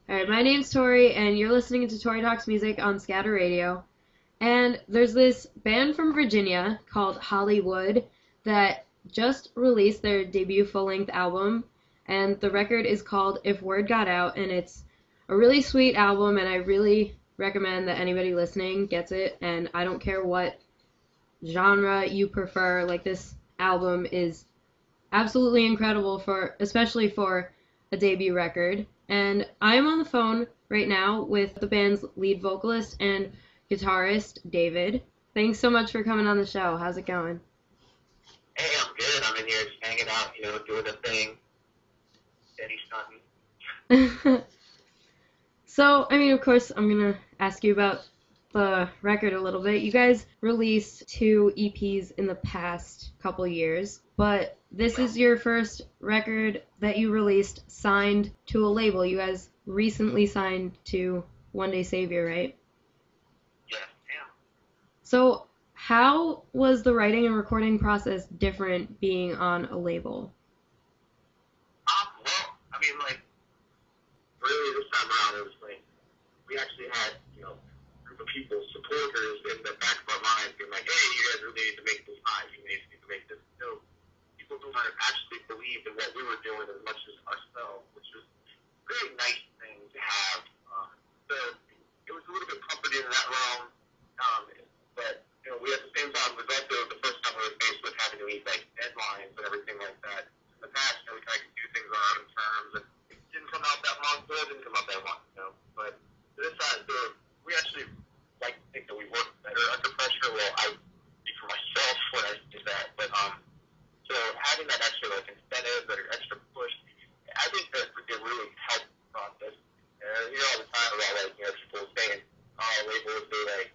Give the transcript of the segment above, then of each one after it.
Alright, my name's Tori, and you're listening to Tori Talks Music on Scatter Radio. And there's this band from Virginia called Hollywood that just released their debut full-length album, and the record is called If Word Got Out, and it's a really sweet album, and I really recommend that anybody listening gets it, and I don't care what genre you prefer, like this album is absolutely incredible especially for a debut record. And I'm on the phone right now with the band's lead vocalist and guitarist, David. Thanks so much for coming on the show. How's it going? Hey, I'm good. I'm in here just hanging out, doing the thing. Steady stunting. So, of course, I'm going to ask you about the record a little bit. You guys released 2 EPs in the past couple years, but this is your first record that you released signed to a label. You guys recently signed to One Day Savior, right? Yeah. So how was the writing and recording process different being on a label? Really this time around, it was like, we actually had, a group of people, supporters in the back of our minds being like, hey, you guys really need to make this live. You guys need to make this. So people who actually believed in what we were doing as much as ourselves, which was a really nice thing to have. So it was a little bit comforting in that realm. But, we at the same time, was also the first time we were faced with having to meet, like, deadlines and everything like that. In the past, we kind of could do things on our own terms, and it didn't come out that month, or it didn't come out that month, But this time, we actually like to think that we work better under pressure. Well, I speak for myself when I say that, but, so having that extra, like, incentive, that extra push, I think that it really helped the process. You hear all the time about, like, people saying, labels, they, like,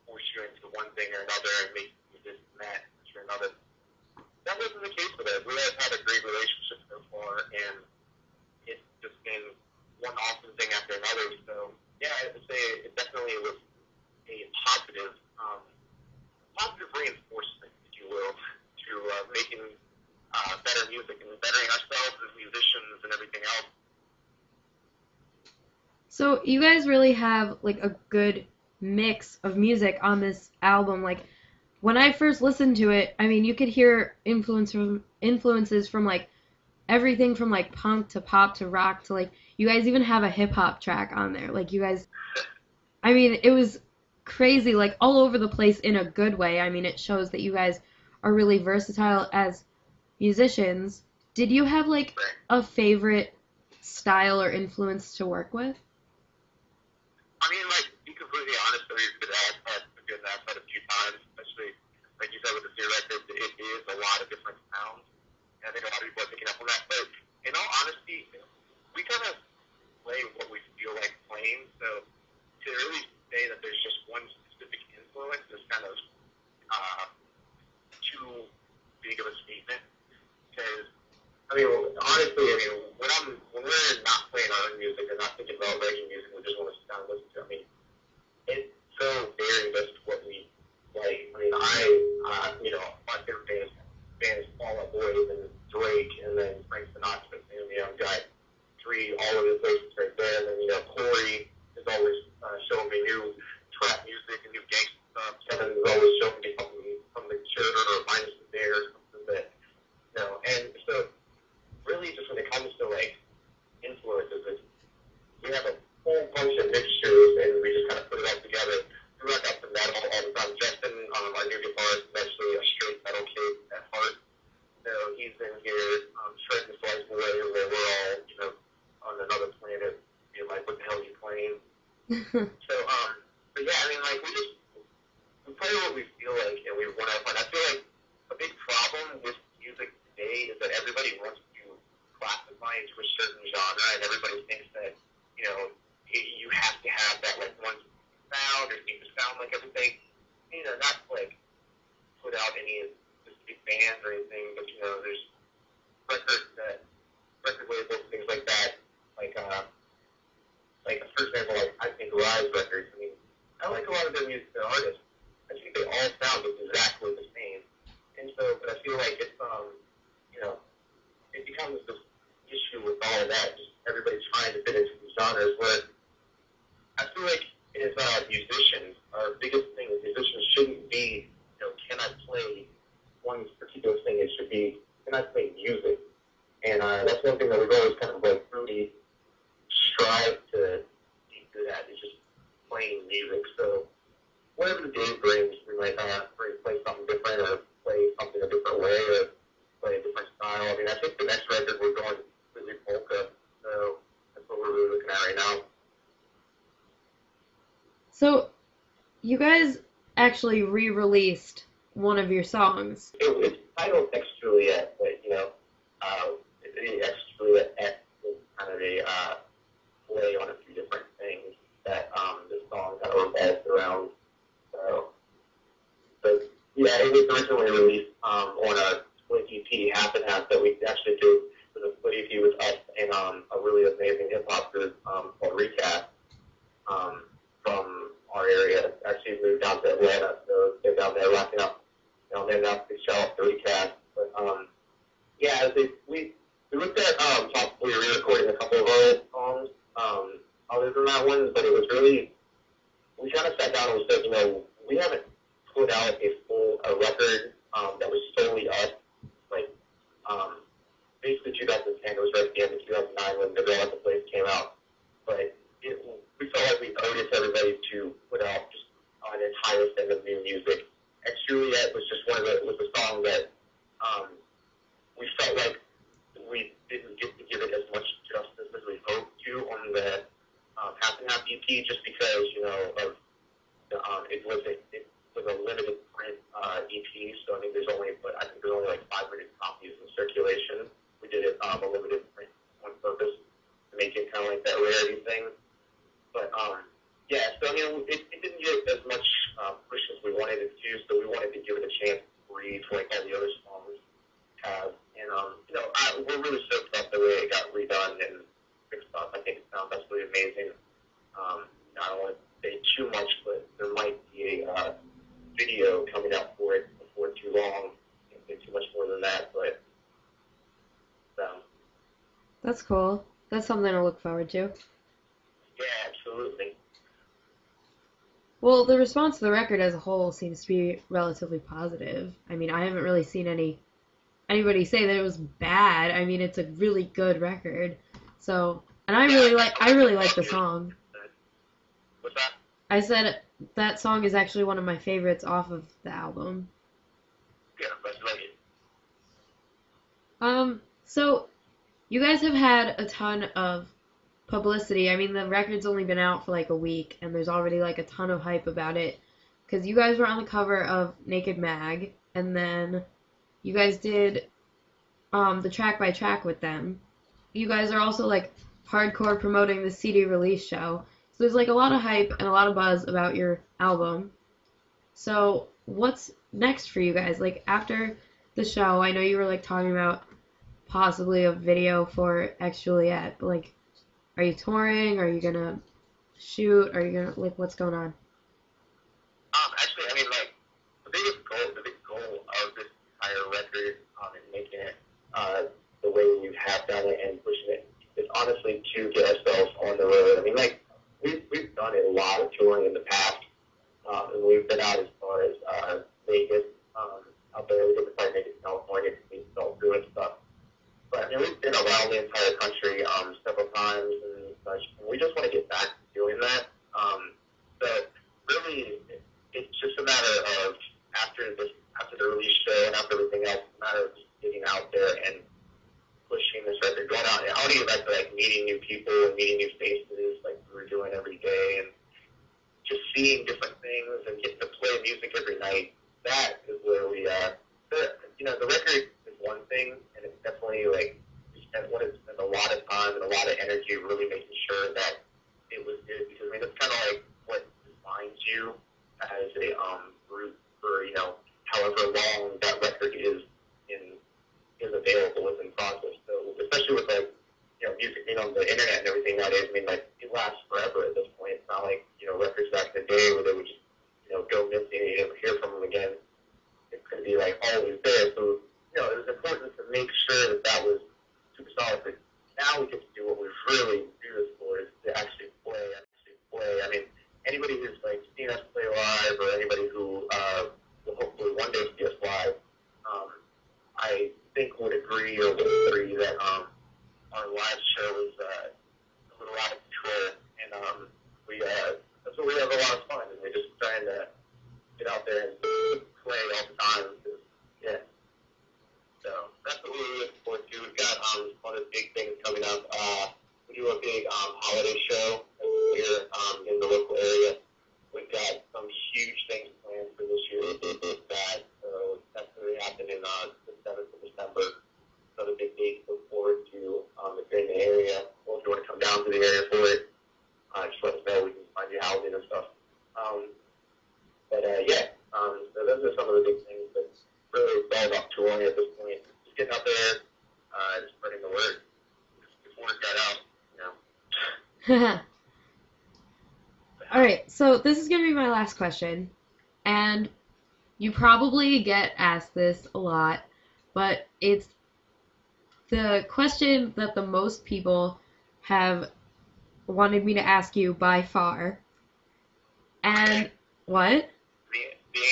force you into one thing or another and make you this and that or another. That wasn't the case with us. We have had a great relationship so far, and it's just been one awesome thing after another. So, yeah, I would say it definitely was a positive reinforcement, if you will, to making better music and bettering ourselves as musicians and everything else. So you guys really have like a good mix of music on this album. Like when I first listened to it, you could hear influences from like everything from like punk to pop to rock to like you guys even have a hip hop track on there. Like you guys, it was crazy, like all over the place in a good way. It shows that you guys are really versatile as musicians. Did you have like a favorite style or influence to work with? Like, be completely honest, we've been asked that a few times, especially, like you said, with the Fear record, it is a lot of different sounds, and I think a lot of people are picking up on that, but in all honesty, we kind of play what we feel like playing, so to really say that there's just one specific influence is kind of too big of a statement, because, honestly, when we're not playing our own music and not thinking about writing music, we just want to sit down and listen to it. It's so very much what we like. My favorite band is Fall Out Boy and Drake, and then Frank Sinatra. I've got 3 all over the places right there. And then, Corey is always showing me new trap music and new gangsta stuff. Kevin is always showing me something mature or minus the bear or something that, and so really just when it comes to, like, influences, we have a whole bunch of mixtures, and we just kind of put it all together. We rock out the metal all the time. Justin, our new guitarist, is actually a straight metal kid at heart. So he's in here shredding the slice away where we're all, on another planet, being like, what the hell are you playing? So, but yeah, we play what we feel like, and we want to have fun. I feel like a big problem with music today is that everybody wants to classify into a certain genre, and everybody thinks that, you have to have that, like, one sound, or seem to sound like everything. Not to, like, put out any specific bands or anything, but, there's record labels, things like that, like, for example, like, I think Rise Records, I like a lot of their music, their artists. I think they all sound exactly the same. And so, but I feel like it's, it becomes this issue with all of that, just everybody trying to fit into these genres where I feel like as musicians, our biggest thing is musicians shouldn't be, can I play one particular thing? It should be, can I play music? And that's one thing that we've always kind of like really strive to be good at is just playing music. So whatever the day brings, we might play something different or play something a different way or play a different style. I mean, I think the next record we're going completely polka, so that's what we're really looking at right now. So, you guys actually re-released one of your songs. It's titled Ex Juliet, but Ex Juliet X is kind of a play on a few different things that this song kind of revolves around. So yeah, it was originally released on a split EP, Half and Half, that we actually did. So the split EP was us and a really amazing hip hop group called Recast from our area. Actually moved down to Atlanta, so they're down there rocking up. They're now big shout out to Recast. But yeah, we looked at possibly re-recording a couple of our songs other than that one, but it was really, we kind of sat down and we said, we haven't put out a full record that was solely us. Like, basically 2010 was right at the end of 2009 when The Girl at the Place came out. But we felt like we owed it to everybody to put out just an entire set of new music. Ex Juliet was just was a song that we felt like we didn't get to give it as much justice as we hoped to on the Half and Half EP, just because it was a limited print EP. So I think there's only like 500 copies in circulation. We did it a limited print on purpose to make it kind of like that rarity thing. But yeah, so I mean it didn't get as much push as we wanted it to. So we wanted to give it a chance to breathe like all the other songs have. And we're really stoked about the way it got redone and fixed up. I think it sounds absolutely amazing. I don't want to say too much, but there might be a video coming out for it before too long. Can't say too much more than that, but that's cool. That's something to look forward to. Yeah, absolutely. Well, the response to the record as a whole seems to be relatively positive. I mean, I haven't really seen anybody say that it was bad. I mean, it's a really good record. So, and I really like the song. What's that? I said that song is actually one of my favorites off of the album. Yeah, I like it. So you guys have had a ton of publicity. I mean, the record's only been out for like a week, and there's already like a ton of hype about it. Because you guys were on the cover of Naked Mag, and then you guys did the track by track with them. You guys are also like hardcore promoting the CD release show. So there's like a lot of hype and a lot of buzz about your album. So what's next for you guys? Like after the show, I know you were like talking about possibly a video for Ex Juliet, but like, are you touring? Are you gonna shoot? Are you gonna like what's going on? Actually, I mean, like the big goal of this entire record and making it the way you have done it and pushing it is honestly to get ourselves on the road. I mean, like we've done a lot of touring in the past, and we've been out as far as Vegas, out there. We did the fight Vegas, California, we felt through and stuff. But I mean, we've been around the entire country several times and such. And we just want to get back to doing that. So really, it's just a matter of after the release show and after everything else, it's a matter of just getting out there and pushing this record, going out. And I want to get back to like meeting new people and meeting new faces, like we were doing every day, and just seeing different things and getting to play music every night. That is where we the record is one thing, and it's definitely like we spent a lot of time and a lot of energy really making sure that it was good, because I mean that's kind of like what defines you as a group for however long that record is available, is in process. So especially with like music being on the internet and everything nowadays, I mean like it lasts forever at this point. It's not like records back in the day where they would just go missing and you never hear from them again. It's going to be like always there. So it was important to make sure that was super solid. But now we get to do what we really do this for, is to Holly show here in the local area. We've got some huge things planned for this year. That's going to happen in the 7th of December. Another big date to look forward to if you're in the area, or if you want to come down to the area for it, just let us know. We can find you housing and stuff. So those are some of the big things. But really, it's all about touring at this point. Just getting out there, and spreading the word. Just word got out, you know. All right, so this is going to be my last question, and you probably get asked this a lot, but it's the question that the most people have wanted me to ask you by far. And what? The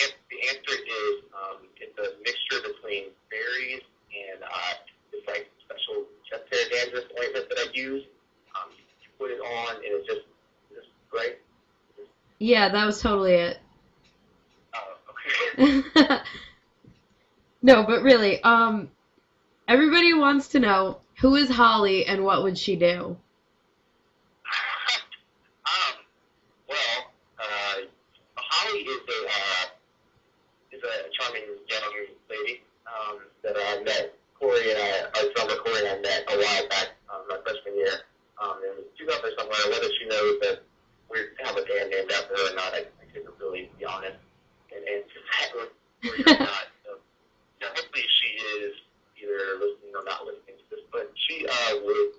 answer is it's a mixture between berries and it's like special chest hair dandruff ointment that I use. You put it on and it's just great. Yeah, that was totally it. Oh, okay. No, but really, everybody wants to know, who is Holly and what would she do? Holly is a charming young lady that I met. Our drummer Corey and I met a while back, my freshman year. And she's out there somewhere. Whether she knows that we have a band named after her or not, I couldn't really be honest and answer that or not. So, hopefully she is either listening or not listening to this. But she would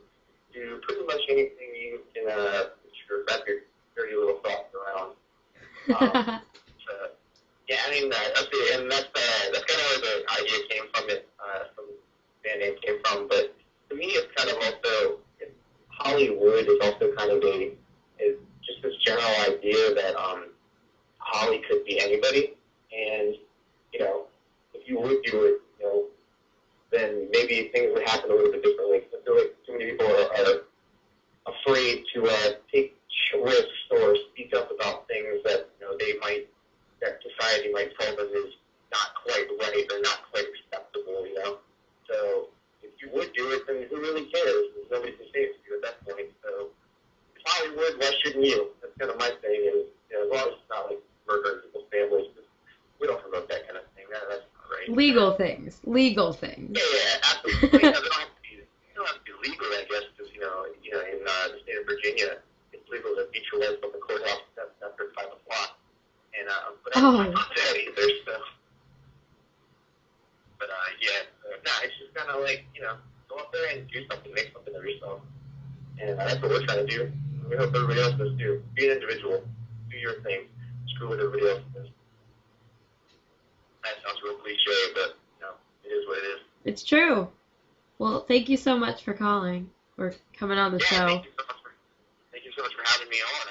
do pretty much anything you can wrap your dirty little thoughts around. Yeah, I mean, and that's kind of where the idea came from. From the band name came from. But to me, it's kind of also Hollywood is also kind of is just this general idea that Holly could be anybody, and if you would do it, then maybe things would happen a little bit differently. I feel like too many people are afraid to take risks or speak up about things that that society might tell them is not quite right or not quite acceptable. So if you would do it, then who really cares? There's nobody to say it to you at that point. So if Hollywood, why shouldn't you? That's kind of my thing. And as long as it's not like murdering people's families, we don't promote that kind of thing. That's not right. Legal things. Yeah, absolutely. It don't have to be legal, I guess, because in the state of Virginia, it's legal to beat your wife on the courthouse steps after 5 o'clock. And but I don't know that either. So, but it's just kind of like go up there and do something, make something of yourself, and that's what we're trying to do. We hope everybody else does too. Be an individual, do your thing, screw what everybody else does. That sounds real cliche, but it is what it is. It's true. Well, thank you so much for calling or coming on the show. Thank you so much for having me on.